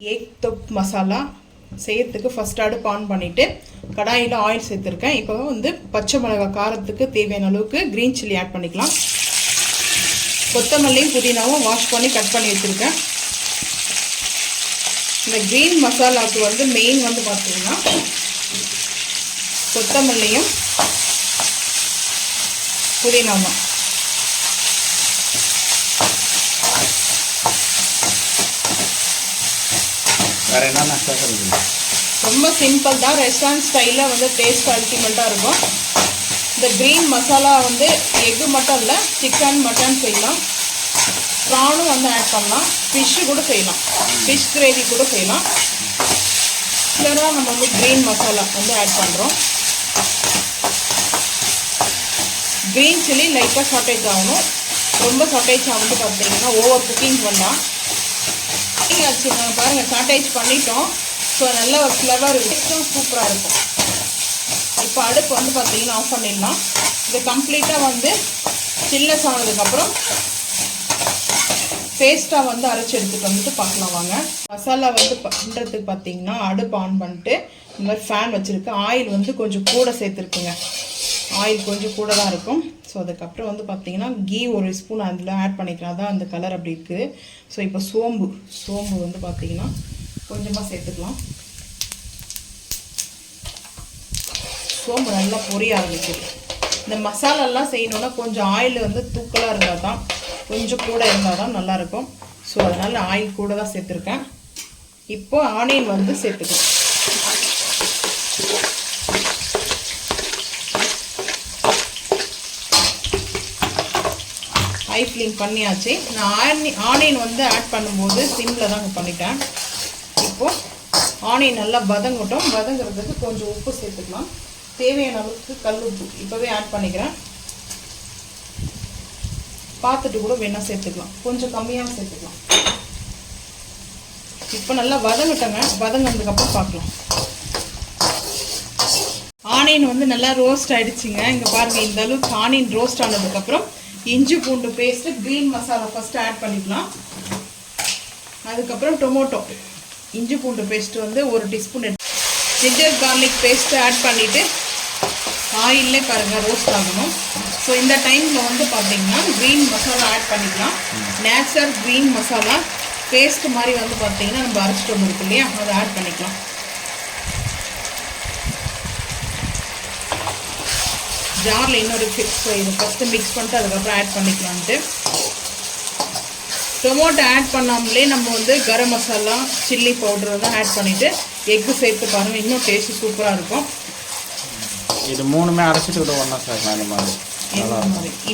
Egg தொக் masala செய்யறதுக்கு first அடுப்பு on பண்ணிவிட்டு கடாயில் ஆயில் சேர்த்துருக்கேன். இப்போ வந்து பச்சை மிளகாய் காரத்துக்கு தேவையான அளவுக்கு க்ரீன் சில்லி ஆட் பண்ணிக்கலாம். கொத்தமல்லியும் புதினாவும் வாஷ் பண்ணி கட் பண்ணி வச்சுருக்கேன். இந்த க்ரீன் மசாலாவுக்கு வந்து மெயின் வந்து பார்த்தீங்கன்னா கொத்தமல்லியும் புதினாவும். வேறு என்னென்ன சேர்க்குறது? ரொம்ப சிம்பிள் தான். ரெஸ்டாரண்ட் ஸ்டைலில் வந்து டேஸ்ட் அல்டிமேட்டாக இருக்கும். இந்த க்ரீன் மசாலா வந்து எக்கு மட்டும் இல்லை, சிக்கன் மட்டன் செய்யலாம், ப்ரானும் வந்து ஆட் பண்ணலாம், ஃபிஷ்ஷு கூட செய்யலாம், ஃபிஷ் கிரேவி கூட செய்யலாம். இதெல்லாம் நம்ம வந்து க்ரீன் மசாலா வந்து ஆட் பண்ணுறோம். க்ரீன் சில்லி லைட்டாக ஷார்ட்டேஜ் ஆகணும். ரொம்ப ஷார்ட்டேஜ் ஆகுது பார்த்தீங்கன்னா ஓவர் குக்கிங் பண்ணலாம். ஆச்சு பாருங்கள், ஷார்ட்டேஜ் பண்ணிட்டோம். ஸோ நல்ல ஒரு ஃப்ளவர் டேஸ்ட்டும் சூப்பராக இருக்கும். இப்போ அடுப்பு வந்து பார்த்தீங்கன்னா ஆஃப் பண்ணிடலாம். இது கம்ப்ளீட்டாக வந்து சில்னஸ் ஆனதுக்கப்புறம் பேஸ்ட்டாக வந்து அரைச்சி எடுத்துகிட்டு வந்துட்டு பார்க்கலாம் வாங்க. மசாலா வந்து பண்ணுறதுக்கு பார்த்தீங்கன்னா அடுப்பு ஆன் பண்ணிட்டு இந்த மாதிரி ஃபேன் வச்சுருக்கேன். ஆயில் வந்து கொஞ்சம் கூட சேர்த்துருக்குங்க. ஆயில் கொஞ்சம் கூட தான் இருக்கும். ஸோ அதுக்கப்புறம் வந்து பார்த்தீங்கன்னா கீ ஒரு ஸ்பூன் அதில் ஆட் பண்ணிக்கலாம். அதான் அந்த கலர் அப்படி இருக்குது. ஸோ இப்போ சோம்பு வந்து பார்த்தீங்கன்னா கொஞ்சமாக சேர்த்துக்கலாம். சோம்பு நல்லா பொரிய ஆரம்பிக்குது. இந்த மசாலாலாம் செய்யணுன்னா கொஞ்சம் ஆயில் வந்து தூக்கலாக இருந்தால் தான், கொஞ்சம் கூட இருந்தால் தான் நல்லாயிருக்கும். ஸோ அதனால் ஆயில் கூட தான் சேர்த்துருக்கேன். இப்போ ஆனியன் வந்து சேர்த்துக்கலாம். ஹை ஃப்ளேம் பண்ணியாச்சு. நான் ஆனியன் வந்து ஆட் பண்ணும்போது சிம்மில் தாங்க பண்ணிட்டேன். இப்போது ஆனியன் நல்லா வதங்கட்டும். வதங்கிறதுக்கு கொஞ்சம் உப்பு சேர்த்துக்கலாம். தேவையான அளவுக்கு கல் உப்பு இப்போவே ஆட் பண்ணிக்கிறேன். பார்த்துட்டு கூட வேணால் சேர்த்துக்கலாம், கொஞ்சம் கம்மியாக சேர்த்துக்கலாம். இப்போ நல்லா வதங்கட்டங்க. வதங்கினதுக்கப்புறம் பார்க்கலாம். ஆனியன் வந்து நல்லா ரோஸ்ட் ஆகிடுச்சிங்க. இங்கே பாருங்கள், இந்த அளவுக்கு ஆனியன் ரோஸ்ட் ஆனதுக்கப்புறம் இஞ்சி பூண்டு paste green masala first add பண்ணிக்கலாம். அதுக்கப்புறம் டொமேட்டோ இஞ்சி பூண்டு பேஸ்ட்டு வந்து 1 teaspoon ginger garlic paste add பண்ணிவிட்டு ஆயிலே பாருங்கள் ரோஸ்ட் ஆகணும். ஸோ இந்த டைமில் வந்து பார்த்தீங்கன்னா க்ரீன் மசாலா ஆட் பண்ணிக்கலாம். நேச்சுரல் க்ரீன் மசாலா பேஸ்ட் மாதிரி வந்து பார்த்தீங்கன்னா நம்ம அரைச்சிட்டு வந்துருக்கு இல்லையா, அதை ஆட் பண்ணிக்கலாம். ஜாரில் இன்னொரு ஃபிக்ஸ் இதை ஃபஸ்ட்டு மிக்ஸ் பண்ணிட்டு அதுக்கப்புறம் ஆட் பண்ணிக்கலான்ட்டு. டொமேட்டோ ஆட் பண்ணாமலே நம்ம வந்து கரம் மசாலா சில்லி பவுடர் தான் ஆட் பண்ணிவிட்டு எக்கு சேர்த்து பாருங்கள், இன்னும் டேஸ்ட்டு சூப்பராக இருக்கும். இது மூணுமே அரைச்சிட்டு கூட ஒன்றா சார் அந்த மாதிரி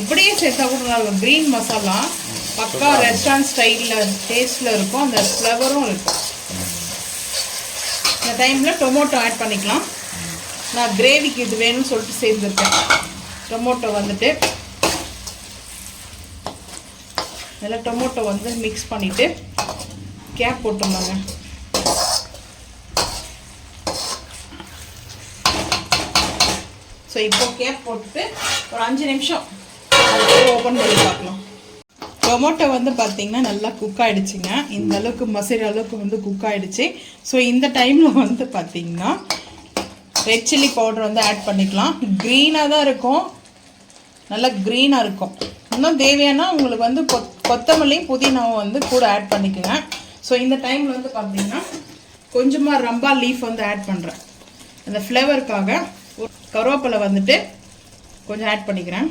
இப்படியே சேர்த்தா கூட நல்லா க்ரீன் மசாலா பக்கா ரெஸ்டாரண்ட் ஸ்டைலில் டேஸ்ட்டில் இருக்கும். அந்த ஃப்ளவரும் இருக்கும். இந்த டைமில் டொமேட்டோ ஆட் பண்ணிக்கலாம். நான் கிரேவிக்கு இது வேணும்னு சொல்லிட்டு சேர்ந்துருக்கேன். டொமேட்டோ வந்துட்டு நல்லா டொமேட்டோ வந்து மிக்ஸ் பண்ணிவிட்டு கேப் போட்டுருந்தாங்க. ஸோ இப்போ கேப் போட்டுட்டு ஒரு 5 நிமிஷம் ஓப்பன் பண்ணி பார்க்கலாம். டொமேட்டோ வந்து பார்த்திங்கன்னா நல்லா குக் ஆகிடுச்சிங்க. இந்த அளவுக்கு மசிற அளவுக்கு வந்து குக் ஆகிடுச்சு. ஸோ இந்த டைமில் வந்து பார்த்திங்கன்னா ரெட் சில்லி பவுடர் வந்து ஆட் பண்ணிக்கலாம். க்ரீனாக தான் இருக்கும், நல்லா க்ரீனாக இருக்கும். இன்னும் தேவையானா உங்களுக்கு வந்து கொத்தமல்லியும் புதினாவும் வந்து கூட ஆட் பண்ணிக்கோங்க. ஸோ இந்த டைமில் வந்து பார்த்திங்கன்னா கொஞ்சமாக ரம்பா லீஃப் வந்து ஆட் பண்ணுறேன். அந்த ஃப்ளேவருக்காக கருவேப்பிலை வந்துட்டு கொஞ்சம் ஆட் பண்ணிக்கிறேன்.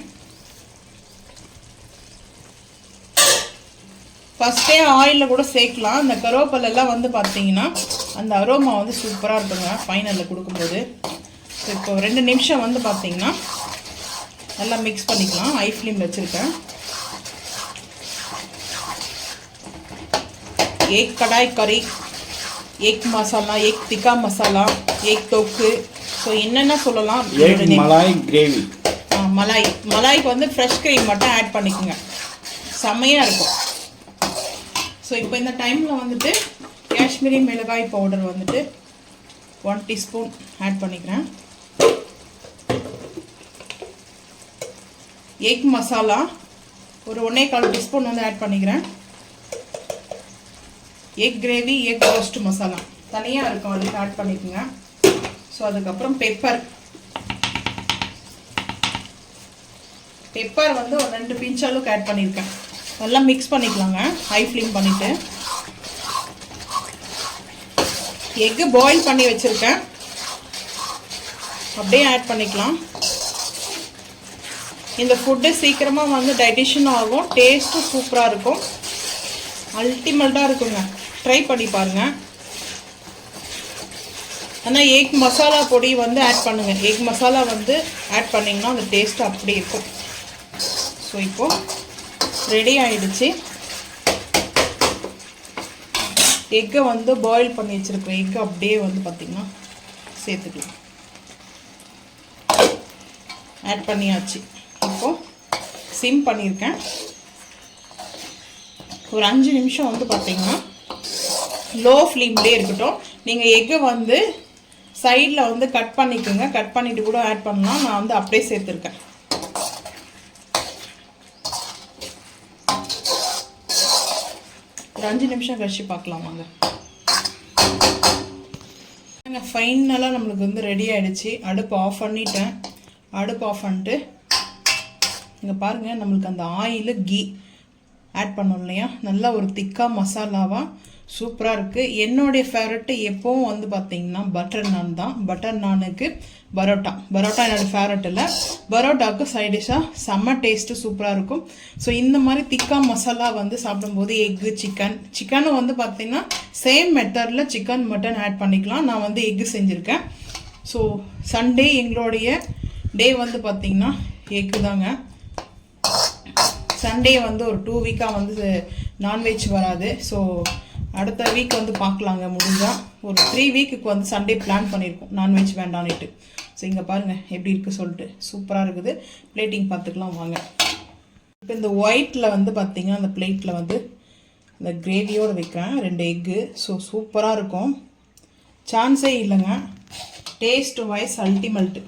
ஃபஸ்ட்டே ஆயிலில் கூட சேர்க்கலாம். அந்த கருவேப்பிலெல்லாம் வந்து பார்த்தீங்கன்னா அந்த அரோமா வந்து சூப்பராக இருக்குங்க ஃபைனலில் கொடுக்கும்போது. ஸோ இப்போ 2 நிமிஷம் வந்து பார்த்தீங்கன்னா நல்லா மிக்ஸ் பண்ணிக்கலாம். ஹை ஃப்ளேம் வச்சுருக்கேன். எக் கடாய் கறி, egg masala, egg tikka masala, egg தொக்கு, ஸோ என்னென்ன சொல்லலாம். மலாய் கிரேவி, மலாய்க்கு வந்து ஃப்ரெஷ் க்ரீம் மட்டும் ஆட் பண்ணிக்கோங்க, செம்மையாக இருக்கும். ஸோ இப்போ இந்த டைமில் வந்துட்டு காஷ்மீரி மிளகாய் பவுடர் வந்துட்டு 1 டீஸ்பூன் ஆட் பண்ணிக்கிறேன். எக் மசாலா ஒரு 1.25 டீஸ்பூன் வந்து ஆட் பண்ணிக்கிறேன். Egg gravy egg roast masala தனியாக இருக்கும், அதுக்கு ஆட் பண்ணிக்கோங்க. ஸோ அதுக்கப்புறம் பெப்பர் வந்து ஒரு 2 பிஞ்ச் அளவுக்கு ஆட் பண்ணியிருக்கேன். நல்லா மிக்ஸ் பண்ணிக்கலாங்க ஹை ஃப்ளேம் பண்ணிவிட்டு. எக்கு பாயில் பண்ணி வச்சுருக்கேன், அப்படியே ஆட் பண்ணிக்கலாம். இந்த ஃபுட்டு சீக்கிரமாக வந்து டைஜஷன் ஆகும், டேஸ்ட்டும் சூப்பராக இருக்கும், அல்டிமேட்டாக இருக்குங்க. ட்ரை பண்ணி பாருங்கள். ஆனால் எக் மசாலா பொடி வந்து ஆட் பண்ணுங்கள். எக் மசாலா வந்து ஆட் பண்ணிங்கன்னா அந்த டேஸ்ட்டு அப்படி இருக்கும். ஸோ இப்போது ரெடி ஆகிடுச்சு. எக்கை வந்து பாயில் பண்ணி வச்சுருக்கோம். எக்கை அப்படியே வந்து பார்த்திங்கன்னா சேர்த்துக்கலாம். ஆட் பண்ணியாச்சு. இப்போது சிம் பண்ணியிருக்கேன். ஒரு 5 நிமிஷம் வந்து பார்த்திங்கன்னா லோ ஃப்ளேம்லேயே இருக்கட்டும். நீங்கள் எக்கை வந்து சைடில் வந்து கட் பண்ணிக்கோங்க, கட் பண்ணிவிட்டு கூட ஆட் பண்ணலாம். நான் வந்து அப்படியே சேர்த்துருக்கேன். ஒரு 5 நிமிஷம் கழிச்சு பார்க்கலாம் வாங்க. ஃபைனலாக நம்மளுக்கு வந்து ரெடி ஆகிடுச்சு. அடுப்பு ஆஃப் பண்ணிட்டேன். அடுப்பு ஆஃப் பண்ணிட்டு இங்கே பாருங்கள், நம்மளுக்கு அந்த ஆயிலு கீ ஆட் பண்ணோம் இல்லையா, நல்லா ஒரு திக்காக மசாலாவாக சூப்பராக இருக்குது. என்னுடைய ஃபேவரெட்டு எப்போவும் வந்து பார்த்திங்கன்னா பட்டர் நான் தான். பட்டர் நானுக்கு பரோட்டா என்னோடய ஃபேவரெட் இல்லை, பரோட்டாவுக்கு சைட் டிஷ்ஷாக செம்ம டேஸ்ட்டு சூப்பராக இருக்கும். ஸோ இந்த மாதிரி திக்காக மசாலா வந்து சாப்பிடும்போது எக்கு சிக்கனும் வந்து பார்த்திங்கன்னா சேம் மெத்தடில் சிக்கன் மட்டன் ஆட் பண்ணிக்கலாம். நான் வந்து எக்கு செஞ்சுருக்கேன். ஸோ சண்டே எங்களுடைய டே வந்து பார்த்திங்கன்னா எக்கு தாங்க. சண்டே வந்து ஒரு 2 வீக்காக வந்து நான்வெஜ் வராது. ஸோ அடுத்த வீக் வந்து பார்க்கலாங்க, முடிஞ்சால் ஒரு 3 வீக்குக்கு வந்து சண்டே பிளான் பண்ணியிருக்கோம் நான்வெஜ் வேண்டான்னுட்டு. ஸோ இங்கே பாருங்கள் எப்படி இருக்குது சொல்லிட்டு சூப்பராக இருக்குது. பிளேட்டிங் பார்த்துக்கலாம் வாங்க. இப்போ இந்த ஒயிட்டில் வந்து பார்த்திங்கன்னா அந்த பிளேட்டில் வந்து இந்த கிரேவியோடு வைக்கிறேன் 2 எக்கு. ஸோ சூப்பராக இருக்கும், சான்ஸே இல்லைங்க. Taste wise ultimate.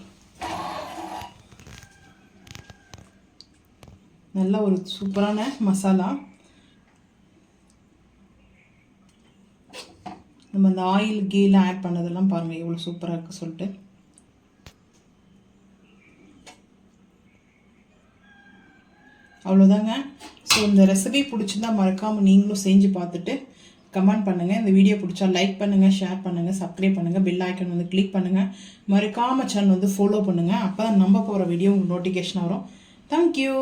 நல்ல ஒரு சூப்பரான மசாலா. நம்ம இந்த ஆயில் கீழே ஆட் பண்ணதெல்லாம் பாருங்கள் எவ்வளோ சூப்பராக இருக்குது சொல்லிட்டு. அவ்வளோதாங்க. ஸோ இந்த ரெசிபி பிடிச்சிருந்தா மறக்காமல் நீங்களும் செஞ்சு பார்த்துட்டு கமெண்ட் பண்ணுங்கள். இந்த வீடியோ பிடிச்சா லைக் பண்ணுங்கள், ஷேர் பண்ணுங்கள், சப்ஸ்கிரைப் பண்ணுங்கள், பெல் ஐக்கன் வந்து கிளிக் பண்ணுங்கள். மறக்காமல் சேனல் வந்து ஃபாலோ பண்ணுங்கள். அப்போ தான் நம்ம போகிற வீடியோ உங்களுக்கு நோட்டிஃபிகேஷன் வரும். தேங்க்யூ.